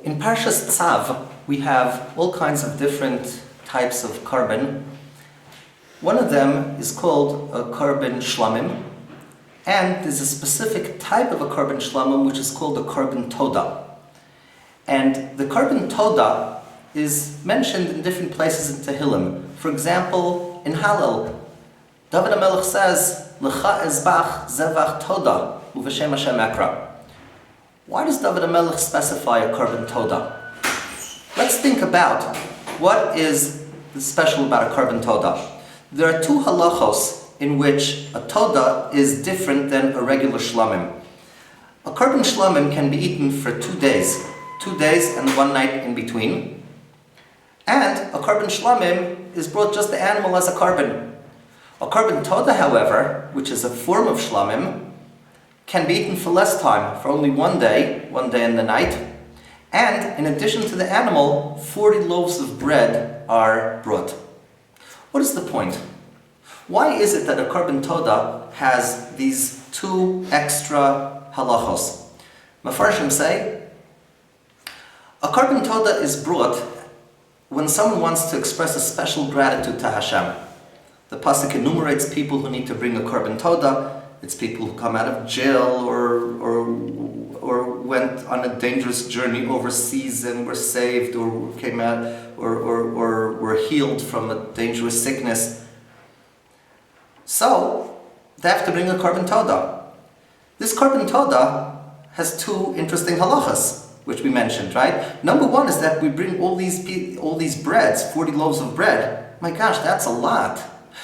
In Parshas Tzav, we have all kinds of different types of korban. One of them is called a korban shlamim, and there's a specific type of a korban shlamim which is called a korban toda. And the korban toda is mentioned in different places in Tehillim. For example, in Hallel, David HaMelech says, "Lecha ezbach zevach toda uv'shem Hashem ekra." Why does David HaMelech specify a korban toda? Let's think about what is special about a korban toda. There are two halachos in which a toda is different than a regular shlamim. A korban shlamim can be eaten for 2 days and 1 night in between. And a korban shlamim is brought just the animal as a korban. A korban toda, however, which is a form of shlamim, can be eaten for less time, for only 1 day and the night. And in addition to the animal, 40 loaves of bread are brought. What is the point? Why is it that a korban toda has these 2 extra halachos? Mefarshim say, a korban toda is brought when someone wants to express a special gratitude to Hashem. The pasuk enumerates people who need to bring a korban toda. It's people who come out of jail or went on a dangerous journey overseas and were saved, or came out or were healed from a dangerous sickness. So they have to bring a korban toda. This korban toda has 2 interesting halachas, which we mentioned, right? Number 1 is that we bring all these breads, 40 loaves of bread. My gosh, that's a lot.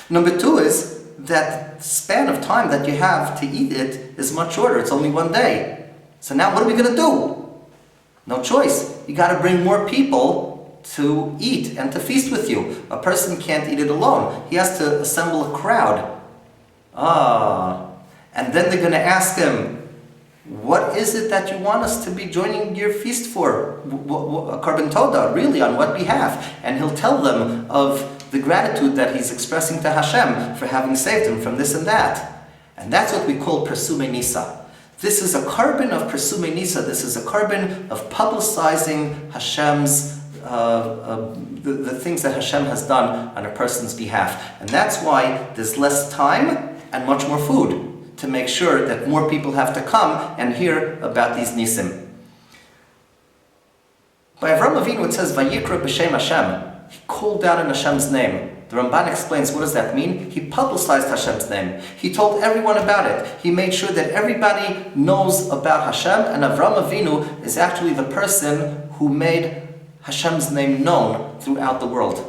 Number 2 is that span of time that you have to eat it is much shorter. It's only 1 day. So now what are we going to do? No choice. You got to bring more people to eat and to feast with you. A person can't eat it alone. He has to assemble a crowd. And then they're going to ask him, what is it that you want us to be joining your feast for? A korban toda, really, on what behalf? And he'll tell them of the gratitude that he's expressing to Hashem for having saved him from this and that. And that's what we call Persume Nisa. This is a korban of Persume Nisa. This is a korban of publicizing Hashem's, the things that Hashem has done on a person's behalf. And that's why there's less time and much more food, to make sure that more people have to come and hear about these nisim. By Avraham Avinu it says, Vayikra b'shem Hashem. He called out in Hashem's name. The Ramban explains, what does that mean? He publicized Hashem's name. He told everyone about it. He made sure that everybody knows about Hashem, and Avraham Avinu is actually the person who made Hashem's name known throughout the world.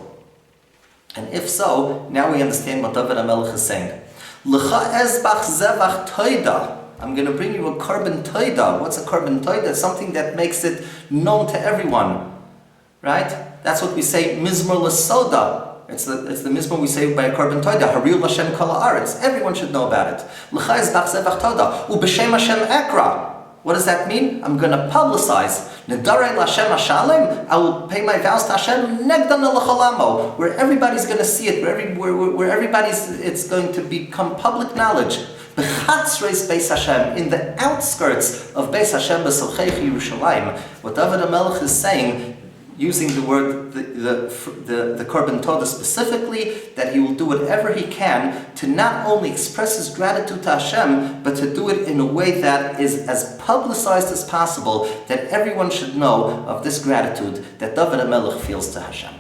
And if so, now we understand what David HaMelech is saying. Lecha ezbach zevach toida. I'm going to bring you a korban toida. What's a korban toida? It's something that makes it known to everyone. Right? That's what we say, mizmor l'soda. It's the mizmor we say by a korban toida. Haril Hashem kol haaretz. Everyone should know about it. Lecha ezbach zevach toida. U'b'shem Hashem ekra. What does that mean? I'm going to publicize. Nedarei l'Hashem hashalem. I will pay my vows to Hashem negdan l'cholamo, where everybody's going to see it, where it's going to become public knowledge. B'chatzreis Beis Hashem, in the outskirts of Beis Hashem b'Solchei Yerushalayim. What David HaMelech is saying, using the word, the korban toda specifically, that he will do whatever he can to not only express his gratitude to Hashem, but to do it in a way that is as publicized as possible, that everyone should know of this gratitude that David HaMelech feels to Hashem.